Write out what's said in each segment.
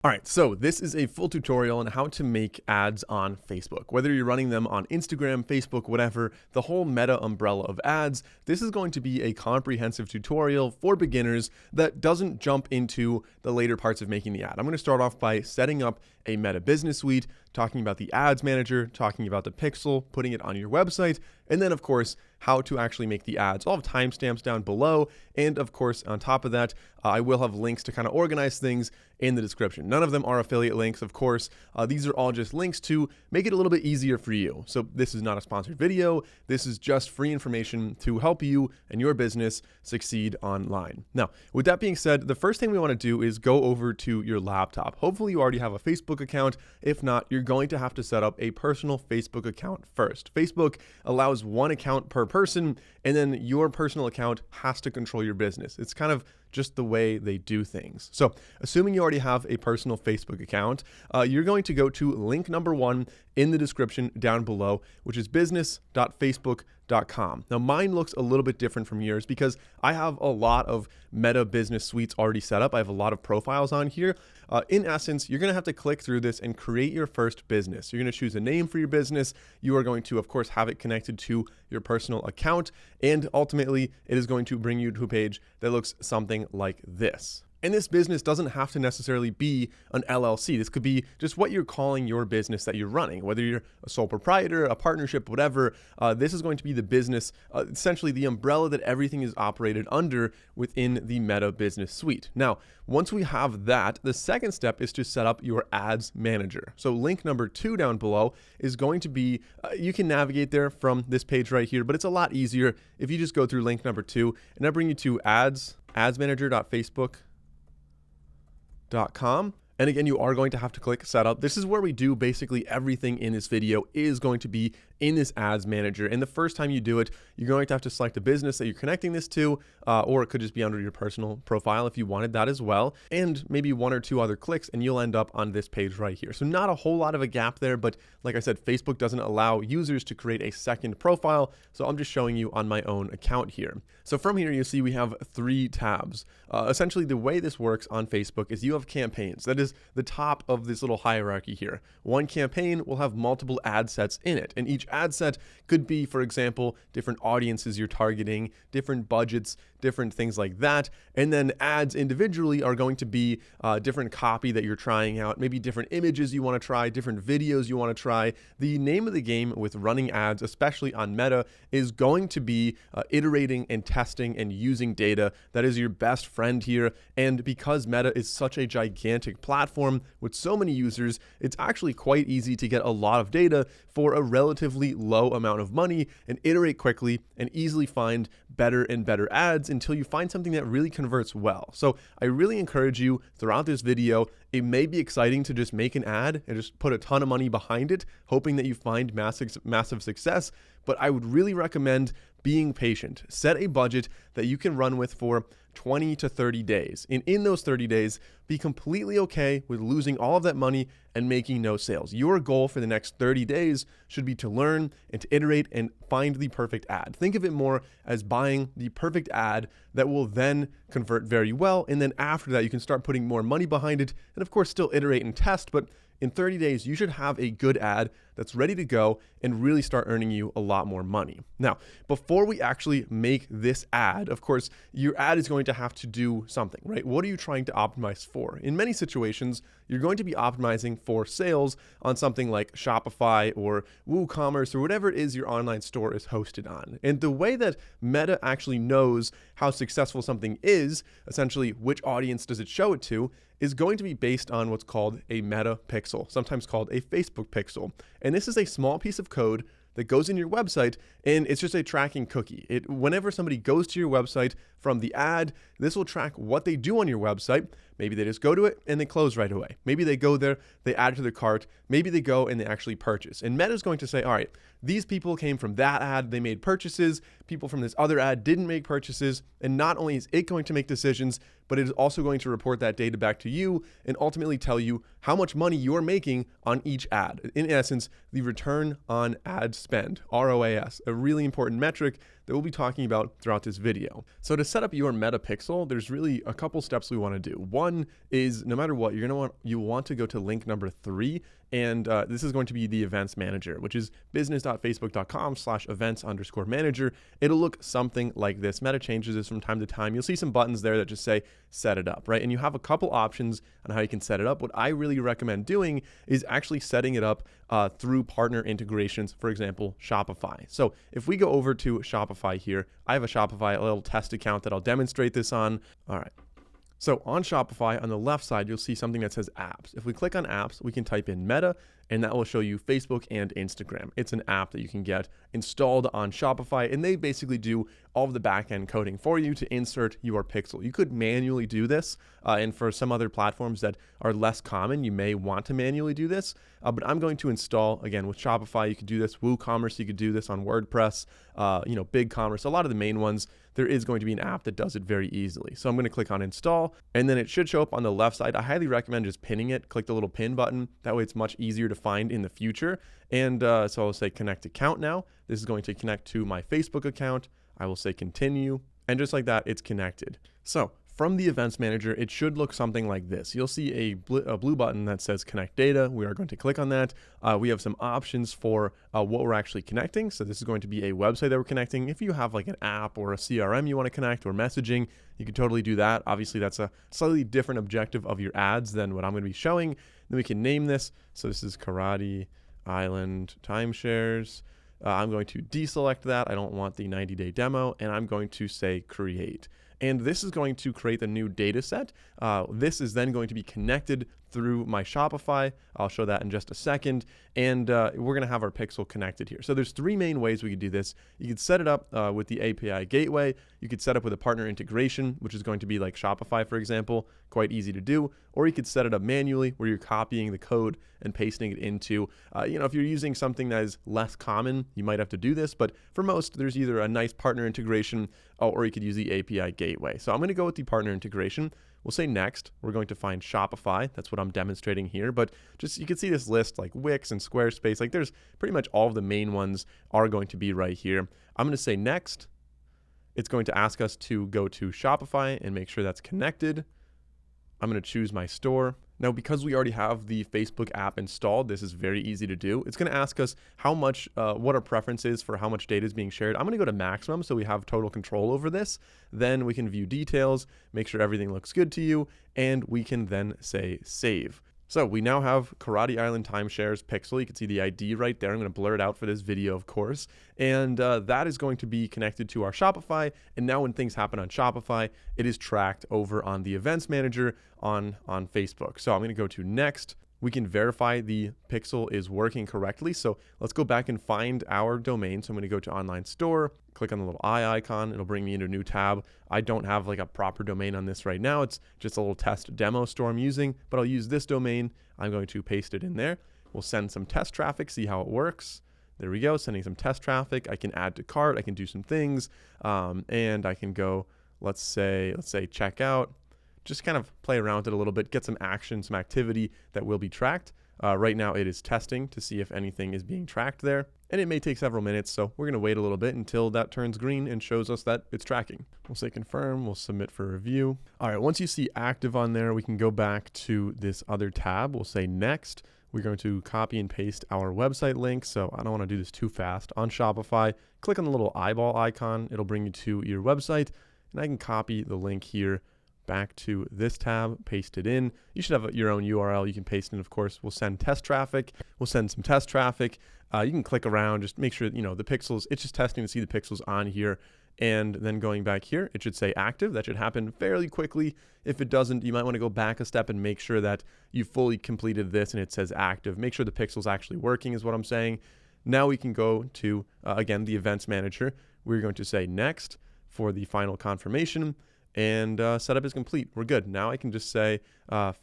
All right, so this is a full tutorial on how to make ads on Facebook. Whether you're running them on Instagram, Facebook, whatever, the whole Meta umbrella of ads, this is going to be a comprehensive tutorial for beginners that doesn't jump into the later parts of making the ad. I'm going to start off by setting up a Meta Business Suite, talking about the Ads Manager, talking about the Pixel, putting it on your website, and then of course, how to actually make the ads. I'll have timestamps down below. And of course, on top of that, I will have links to kind of organize things in the description. None of them are affiliate links, of course. These are all just links to make it a little bit easier for you. So this is not a sponsored video. This is just free information to help you and your business succeed online. Now, with that being said, the first thing we want to do is go over to your laptop. Hopefully you already have a Facebook account. If not, you're going to have to set up a personal Facebook account first. Facebook allows one account per person, and then your personal account has to control your business. It's kind of just the way they do things. So assuming you already have a personal Facebook account, you're going to go to link number 1 in the description down below, which is business.facebook.com. Now mine looks a little bit different from yours because I have a lot of Meta Business Suites already set up. I have a lot of profiles on here. In essence, you're going to have to click through this and create your first business. You're going to choose a name for your business. You are going to, of course, have it connected to your personal account. And ultimately, it is going to bring you to a page that looks something like this. And this business doesn't have to necessarily be an LLC. This could be just what you're calling your business that you're running, whether you're a sole proprietor, a partnership, whatever. This is going to be the business, essentially the umbrella that everything is operated under within the Meta Business Suite. Now, once we have that, the second step is to set up your ads manager. So link number 2 down below is going to be, you can navigate there from this page right here, but it's a lot easier if you just go through link number 2 and that'll bring you to adsmanager.facebook.com. And again, you are going to have to click setup. This is where we do basically everything in this video is going to be in this ads manager. And the first time you do it, you're going to have to select a business that you're connecting this to, or it could just be under your personal profile if you wanted that as well. And maybe 1 or 2 other clicks and you'll end up on this page right here. So not a whole lot of a gap there, but like I said, Facebook doesn't allow users to create a second profile. So I'm just showing you on my own account here. So from here, you see we have 3 tabs. Essentially the way this works on Facebook is you have campaigns. That is the top of this little hierarchy here. One campaign will have multiple ad sets in it, and each ad set could be, for example, different audiences you're targeting, different budgets, different things like that. And then ads individually are going to be different copy that you're trying out, maybe different images you want to try, different videos you want to try. The name of the game with running ads, especially on Meta, is going to be iterating and testing and using data. That is your best friend here. And because Meta is such a gigantic platform with so many users, it's actually quite easy to get a lot of data for a relatively low amount of money and iterate quickly and easily find better and better ads until you find something that really converts well. So I really encourage you throughout this video. It may be exciting to just make an ad and just put a ton of money behind it, hoping that you find massive success. But I would really recommend being patient. Set a budget that you can run with for 20 to 30 days. And in those 30 days, be completely okay with losing all of that money and making no sales. Your goal for the next 30 days should be to learn and to iterate and find the perfect ad. Think of it more as buying the perfect ad that will then convert very well. And then after that, you can start putting more money behind it. And of course, still iterate and test, but in 30 days, you should have a good ad that's ready to go and really start earning you a lot more money. Now, before we actually make this ad, of course, your ad is going to have to do something, right? What are you trying to optimize for? In many situations, you're going to be optimizing for sales on something like Shopify or WooCommerce or whatever it is your online store is hosted on. And the way that Meta actually knows how successful something is, essentially which audience does it show it to, is going to be based on what's called a Meta Pixel, sometimes called a Facebook Pixel. And this is a small piece of code that goes in your website, and it's just a tracking cookie. Whenever somebody goes to your website from the ad, this will track what they do on your website. Maybe they just go to it and they close right away. Maybe they go there, they add to their cart. Maybe they go and they actually purchase. And Meta is going to say, all right, these people came from that ad, they made purchases. People from this other ad didn't make purchases. And not only is it going to make decisions, but it is also going to report that data back to you and ultimately tell you how much money you're making on each ad. In essence, the return on ad spend, ROAS, a really important metric that we'll be talking about throughout this video. So to set up your Meta Pixel, there's really a couple steps we want to do. One one is, no matter what, you want to go to link number 3. And this is going to be the events manager, which is business.facebook.com/events_manager. It'll look something like this. Meta changes this from time to time. You'll see some buttons there that just say set it up, right? And you have a couple options on how you can set it up. What I really recommend doing is actually setting it up through partner integrations, for example, Shopify. So if we go over to Shopify here, I have a Shopify, a little test account that I'll demonstrate this on. All right. So on Shopify, on the left side, you'll see something that says apps. If we click on apps, we can type in Meta, and that will show you Facebook and Instagram. It's an app that you can get installed on Shopify, and they basically do all of the back-end coding for you to insert your pixel. You could manually do this, and for some other platforms that are less common, you may want to manually do this, but I'm going to install, again, with Shopify, you could do this, WooCommerce, you could do this on WordPress, BigCommerce, a lot of the main ones. There is going to be an app that does it very easily. So I'm going to click on install, and then it should show up on the left side. I highly recommend just pinning it. Click the little pin button. That way it's much easier to find in the future. And so I'll say connect account now. This is going to connect to my Facebook account. I will say continue, and just like that, it's connected. So from the events manager, it should look something like this. You'll see a blue button that says connect data. We are going to click on that. We have some options for what we're actually connecting. So this is going to be a website that we're connecting. If you have like an app or a CRM you want to connect, or messaging, you can totally do that. Obviously, that's a slightly different objective of your ads than what I'm going to be showing. Then we can name this. So this is Karate Island Timeshares. I'm going to deselect that. I don't want the 90-day demo, and I'm going to say create. And this is going to create the new data set. This is then going to be connected through my Shopify. I'll show that in just a second. And we're going to have our pixel connected here. So there's 3 main ways we could do this. You could set it up with the API gateway. You could set up with a partner integration, which is going to be like Shopify, for example, quite easy to do. Or you could set it up manually, where you're copying the code and pasting it into, if you're using something that is less common, you might have to do this. But for most, there's either a nice partner integration, or you could use the API gateway. So I'm going to go with the partner integration. We'll say next. We're going to find Shopify. That's what I'm demonstrating here. But just, you can see this list like Wix and Squarespace. Like there's pretty much all of the main ones are going to be right here. I'm going to say next. It's going to ask us to go to Shopify and make sure that's connected. I'm going to choose my store. Now, because we already have the Facebook app installed, this is very easy to do. It's going to ask us how much, what our preference is for how much data is being shared. I'm going to go to maximum so we have total control over this. Then we can view details, make sure everything looks good to you, and we can then say save. So we now have Karate Island Timeshares pixel. You can see the ID right there. I'm going to blur it out for this video, of course. And that is going to be connected to our Shopify. And now when things happen on Shopify, it is tracked over on the events manager on Facebook. So I'm going to go to next. We can verify the pixel is working correctly. So let's go back and find our domain. So I'm going to go to online store, click on the little eye icon. It'll bring me into a new tab. I don't have like a proper domain on this right now. It's just a little test demo store I'm using, but I'll use this domain. I'm going to paste it in there. We'll send some test traffic, see how it works. There we go, sending some test traffic. I can add to cart. I can do some things, and I can go, let's say checkout. Just kind of play around with it a little bit, get some action, some activity that will be tracked. Right now it is testing to see if anything is being tracked there. And it may take several minutes, so we're going to wait a little bit until that turns green and shows us that it's tracking. We'll say confirm, we'll submit for review. All right, once you see active on there, we can go back to this other tab. We'll say next. We're going to copy and paste our website link, so I don't want to do this too fast. On Shopify, click on the little eyeball icon. It'll bring you to your website, and I can copy the link here back to this tab, paste it in. You should have your own URL. You can paste in, of course. We'll send test traffic. We'll send some test traffic. You can click around, just make sure, the pixels, it's just testing to see the pixels on here. And then going back here, it should say active. That should happen fairly quickly. If it doesn't, you might want to go back a step and make sure that you fully completed this and it says active. Make sure the pixel's actually working is what I'm saying. Now we can go to, again, the events manager. We're going to say next for the final confirmation. And setup is complete. We're good. Now I can just say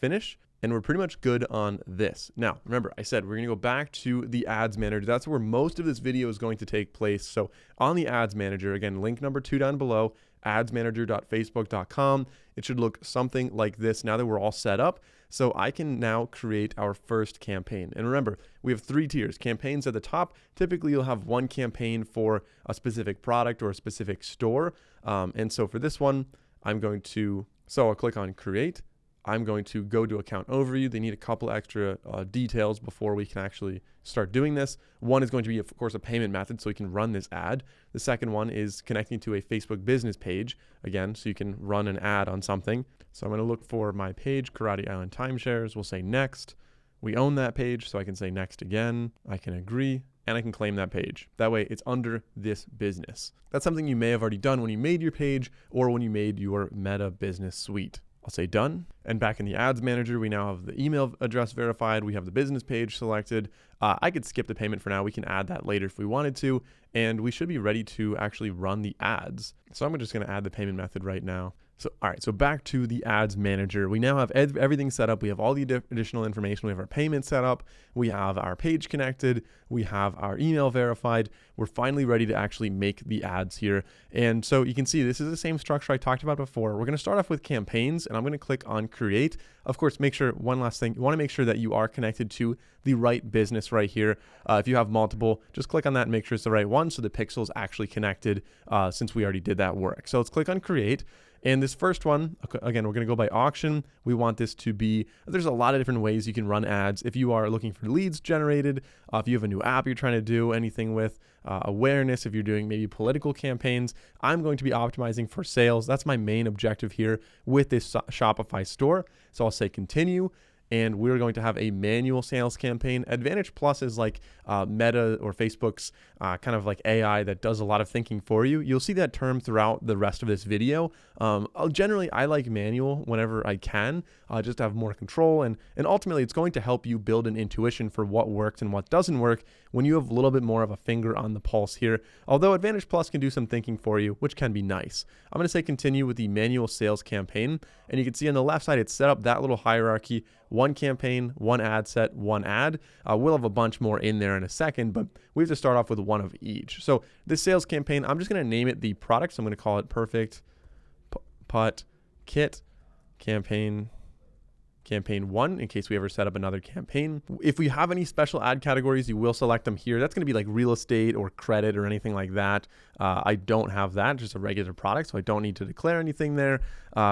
finish, and we're pretty much good on this. Now, remember, I said we're going to go back to the ads manager. That's where most of this video is going to take place. So on the ads manager, again, link number 2 down below, adsmanager.facebook.com. It should look something like this now that we're all set up. So I can now create our first campaign. And remember, we have 3 tiers. Campaigns at the top. Typically, you'll have one campaign for a specific product or a specific store. And so for this one, I'll click on create. I'm going to go to account overview. They need a couple extra details before we can actually start doing this. One is going to be, of course, a payment method so we can run this ad. The second one is connecting to a Facebook business page, again, so you can run an ad on something. So I'm going to look for my page, Karate Island Timeshares. We'll say next. We own that page, so I can say next again. I can agree, and I can claim that page. That way it's under this business. That's something you may have already done when you made your page or when you made your Meta Business Suite. I'll say done. And back in the ads manager, we now have the email address verified. We have the business page selected. I could skip the payment for now. We can add that later if we wanted to. And we should be ready to actually run the ads. So I'm just going to add the payment method right now. So, all right, so back to the ads manager. We now have everything set up. We have all the additional information. We have our payment set up. We have our page connected. We have our email verified. We're finally ready to actually make the ads here. And so you can see this is the same structure I talked about before. We're going to start off with campaigns, and I'm going to click on create. Of course, make sure, one last thing, you want to make sure that you are connected to the right business right here. If you have multiple, just click on that and make sure it's the right one so the pixel is actually connected since we already did that work. So let's click on create. And this first one, again, we're going to go by auction. We want this to be, there's a lot of different ways you can run ads. If you are looking for leads generated, if you have a new app you're trying to do anything with, awareness, if you're doing maybe political campaigns, I'm going to be optimizing for sales. That's my main objective here with this Shopify store. So I'll say continue. And we're going to have a manual sales campaign. Advantage Plus is like Meta or Facebook's kind of like AI that does a lot of thinking for you. You'll see that term throughout the rest of this video. Generally, I like manual whenever I can, just to have more control. And ultimately, it's going to help you build an intuition for what works and what doesn't work when you have a little bit more of a finger on the pulse here. Although Advantage Plus can do some thinking for you, which can be nice. I'm going to say continue with the manual sales campaign. And you can see on the left side, it's set up that little hierarchy. One campaign, one ad set, one ad. We'll have a bunch more in there in a second, but we have to start off with one of each. So this sales campaign, I'm just going to name it the product. So I'm going to call it Perfect Putt Kit Campaign 1 in case we ever set up another campaign. If we have any special ad categories, you will select them here. That's going to be like real estate or credit or anything like that. I don't have that, just a regular product, so I don't need to declare anything there.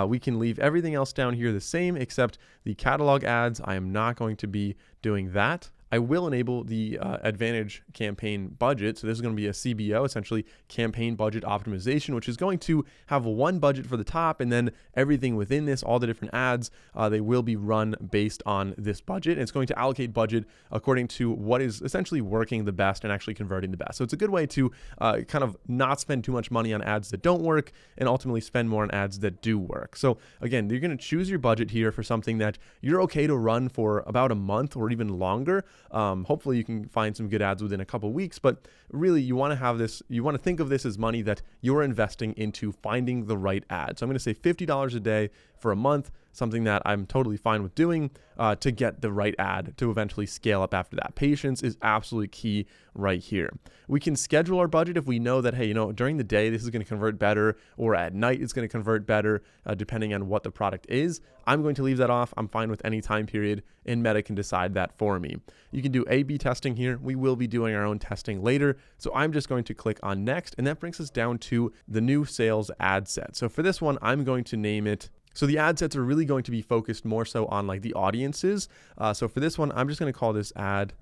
We can leave everything else down here the same except the catalog ads. I am not going to be doing that. I will enable the Advantage campaign budget. So this is going to be a CBO, essentially campaign budget optimization, which is going to have one budget for the top and then everything within this, all the different ads, they will be run based on this budget. And it's going to allocate budget according to what is essentially working the best and actually converting the best. So it's a good way to kind of not spend too much money on ads that don't work and ultimately spend more on ads that do work. So again, you're going to choose your budget here for something that you're okay to run for about a month or even longer. Hopefully you can find some good ads within a couple weeks, but really you want to have this, you want to think of this as money that you're investing into finding the right ad. So I'm going to say $50 a day for a month, something that I'm totally fine with doing to get the right ad to eventually scale up after that. Patience is absolutely key right here. We can schedule our budget if we know that, hey, during the day, this is going to convert better, or at night, it's going to convert better, depending on what the product is. I'm going to leave that off. I'm fine with any time period, and Meta can decide that for me. You can do A/B testing here. We will be doing our own testing later. So I'm just going to click on next, and that brings us down to the new sales ad set. So for this one, I'm going to name it. So the ad sets are really going to be focused more so on like the audiences. So for this one, I'm just going to call this ad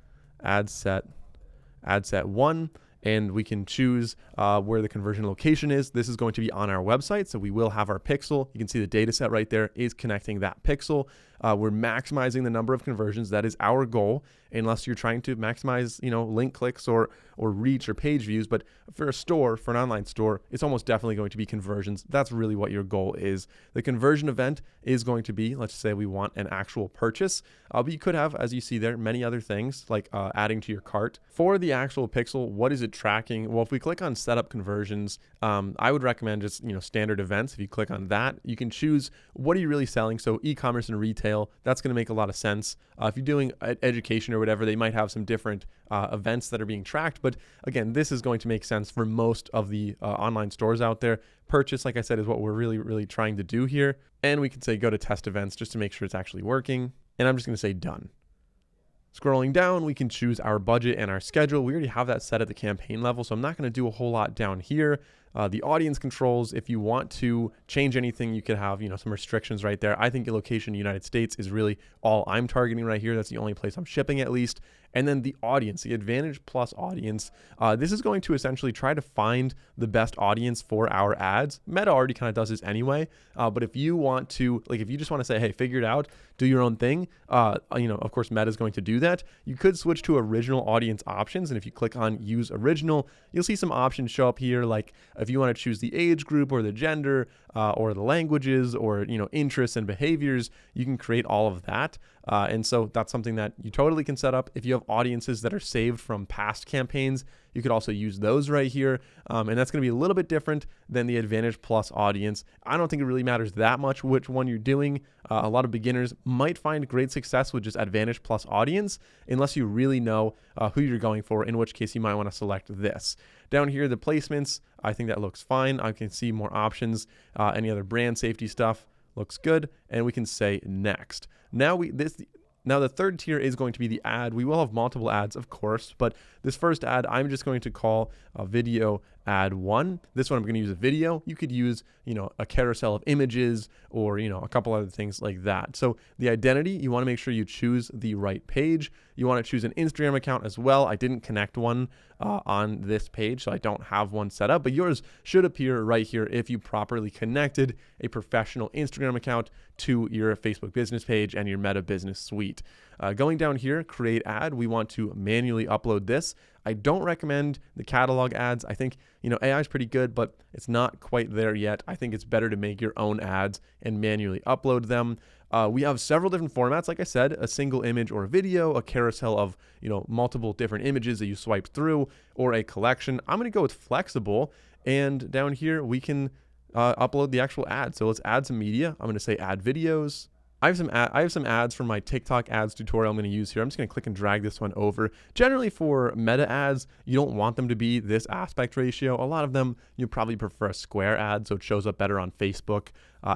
set 1. And we can choose where the conversion location is. This is going to be on our website. So we will have our pixel. You can see the data set right there is connecting that pixel. We're maximizing the number of conversions. That is our goal, unless you're trying to maximize, link clicks or reach or page views. But for a store, for an online store, it's almost definitely going to be conversions. That's really what your goal is. The conversion event is going to be, let's say we want an actual purchase, but you could have, as you see there, many other things like adding to your cart. For the actual pixel, what is it tracking? Well, if we click on setup conversions, I would recommend just, standard events. If you click on that, you can choose what are you really selling. So e-commerce and retail, that's going to make a lot of sense. If you're doing education or whatever, they might have some different events that are being tracked. But again, this is going to make sense for most of the online stores out there. Purchase, like I said, is what we're really, really trying to do here. And we can say go to test events just to make sure it's actually working. And I'm just going to say done. Scrolling down, we can choose our budget and our schedule. We already have that set at the campaign level, so I'm not going to do a whole lot down here. The audience controls, if you want to change anything, you could have, some restrictions right there. I think the location United States is really all I'm targeting right here. That's the only place I'm shipping at least. And then the audience, the Advantage Plus audience. This is going to essentially try to find the best audience for our ads. Meta already kind of does this anyway. But if you want to, if you just want to say, hey, figure it out, do your own thing, of course, Meta is going to do that. You could switch to original audience options. And if you click on use original, you'll see some options show up here. Like if you want to choose the age group or the gender or the languages or, interests and behaviors, you can create all of that. And so that's something that you totally can set up. If you have audiences that are saved from past campaigns, you could also use those right here. And that's going to be a little bit different than the Advantage Plus audience. I don't think it really matters that much which one you're doing. A lot of beginners might find great success with just Advantage Plus audience, unless you really know who you're going for, in which case you might want to select this. Down here, the placements, I think that looks fine. I can see more options. Any other brand safety stuff looks good. And we can say next. Now the third tier is going to be the ad. We will have multiple ads, of course, but this first ad, I'm just going to call a video ad 1. This one, I'm going to use a video. You could use, a carousel of images or, a couple other things like that. So the identity, you want to make sure you choose the right page. You want to choose an Instagram account as well. I didn't connect one on this page, so I don't have one set up, but yours should appear right here if you properly connected a professional Instagram account to your Facebook business page and your Meta business suite. Going down here, create ad, we want to manually upload this. I don't recommend the catalog ads. I think, AI is pretty good, but it's not quite there yet. I think it's better to make your own ads and manually upload them. We have several different formats. Like I said, a single image or a video, a carousel of, multiple different images that you swipe through, or a collection. I'm going to go with flexible. And down here, we can upload the actual ad. So let's add some media. I'm going to say add videos. I have some ads from my TikTok ads tutorial I'm going to use here. I'm just going to click and drag this one over. Generally for Meta ads, you don't want them to be this aspect ratio. A lot of them, you probably prefer a square ad, so it shows up better on Facebook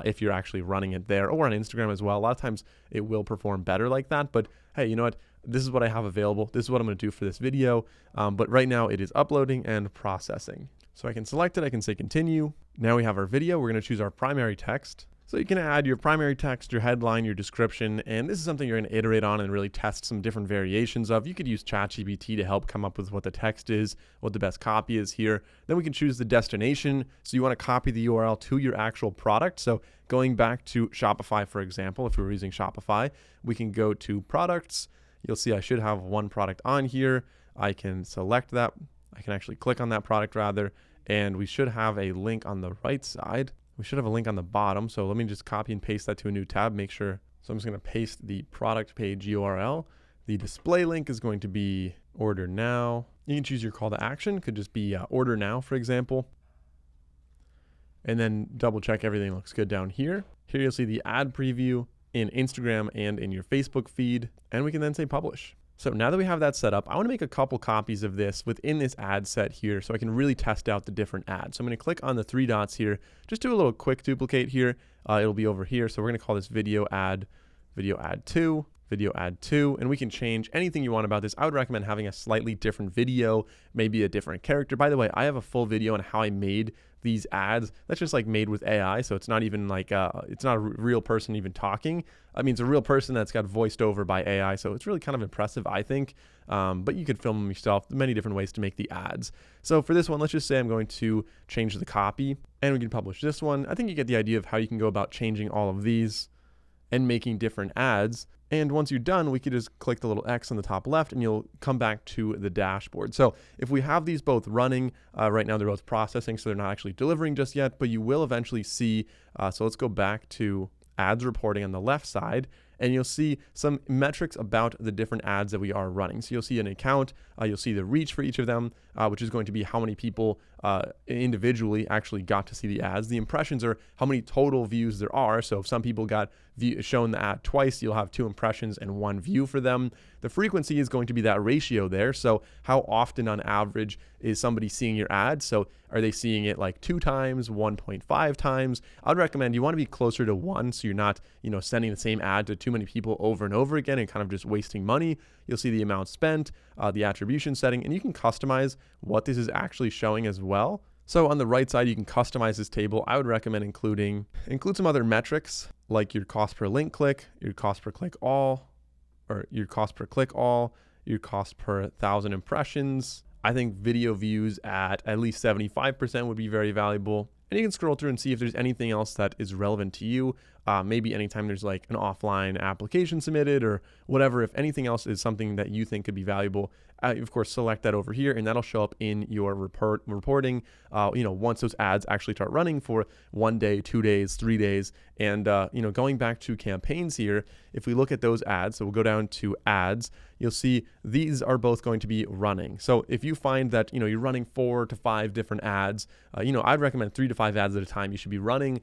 if you're actually running it there, or on Instagram as well. A lot of times it will perform better like that, but hey, you know what? This is what I have available. This is what I'm going to do for this video. But right now it is uploading and processing. So I can select it. I can say continue. Now we have our video. We're going to choose our primary text. So you can add your primary text, your headline, your description, and this is something you're going to iterate on and really test some different variations of. You could use ChatGPT to help come up with what the text is, what the best copy is here. Then we can choose the destination. So you want to copy the URL to your actual product. So going back to Shopify, for example, if we were using Shopify, we can go to products. You'll see I should have one product on here. I can select that. I can actually click on that product rather, and we should have a link on the right side. We should have a link on the bottom. So let me just copy and paste that to a new tab, make sure. So I'm just going to paste the product page URL. The display link is going to be order now. You can choose your call to action. Could just be order now, for example. And then double check everything looks good down here. Here you'll see the ad preview in Instagram and in your Facebook feed. And we can then say publish. So now that we have that set up, I want to make a couple copies of this within this ad set here so I can really test out the different ads. So I'm going to click on the 3 dots here, just do a little quick duplicate here. It'll be over here. So we're going to call this video ad 2, video ad 2, and we can change anything you want about this. I would recommend having a slightly different video, maybe a different character. By the way, I have a full video on how I made these ads. That's just like made with AI. So it's not even like, it's not a real person even talking. I mean, it's a real person that's got voiced over by AI. So it's really kind of impressive, I think. But you could film them yourself, many different ways to make the ads. So for this one, let's just say I'm going to change the copy and we can publish this one. I think you get the idea of how you can go about changing all of these and making different ads. And once you're done, we could just click the little X on the top left and you'll come back to the dashboard. So if we have these both running, right now they're both processing, so they're not actually delivering just yet, but you will eventually see, so let's go back to ads reporting on the left side, and you'll see some metrics about the different ads that we are running. So you'll see an account, you'll see the reach for each of them, which is going to be how many people individually actually got to see the ads. The impressions are how many total views there are. So if some people got shown the ad twice, you'll have 2 impressions and 1 view for them. The frequency is going to be that ratio there. So how often on average is somebody seeing your ad? So are they seeing it like 2 times, 1.5 times? I'd recommend you want to be closer to 1, so you're not, sending the same ad to too many people over and over again and kind of just wasting money. You'll see the amount spent, the attribution setting, and you can customize what this is actually showing as well. So on the right side, you can customize this table. I would recommend include some other metrics like your cost per link click, your cost per click all, or your cost per click all, your cost per 1,000 impressions. I think video views at least 75% would be very valuable. And you can scroll through and see if there's anything else that is relevant to you. Maybe anytime there's like an offline application submitted or whatever, if anything else is something that you think could be valuable, of course, select that over here and that'll show up in your reporting, once those ads actually start running for 1 day, 2 days, 3 days. And, going back to campaigns here, if we look at those ads, so we'll go down to ads, you'll see these are both going to be running. So if you find that, you're running 4 to 5 different ads, I'd recommend 3 to 5 ads at a time you should be running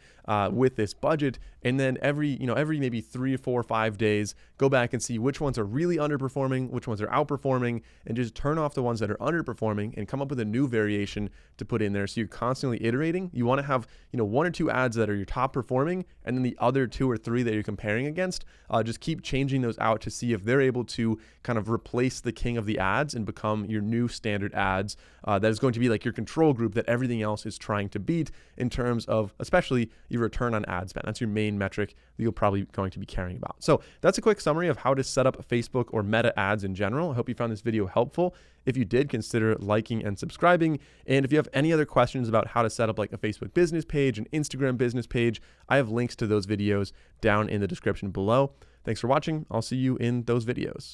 with this budget. And then every maybe 3 or 4 or 5 days, go back and see which ones are really underperforming, which ones are outperforming, and just turn off the ones that are underperforming and come up with a new variation to put in there. So you're constantly iterating. You want to have, 1 or 2 ads that are your top performing, and then the other 2 or 3 that you're comparing against, just keep changing those out to see if they're able to kind of replace the king of the ads and become your new standard ads. That is going to be like your control group that everything else is trying to beat in terms of especially your return on ad spend. That's your main metric that you're probably going to be caring about. So that's a quick summary of how to set up Facebook or Meta ads in general. I hope you found this video helpful. If you did, consider liking and subscribing. And if you have any other questions about how to set up like a Facebook business page, an Instagram business page, I have links to those videos down in the description below. Thanks for watching. I'll see you in those videos.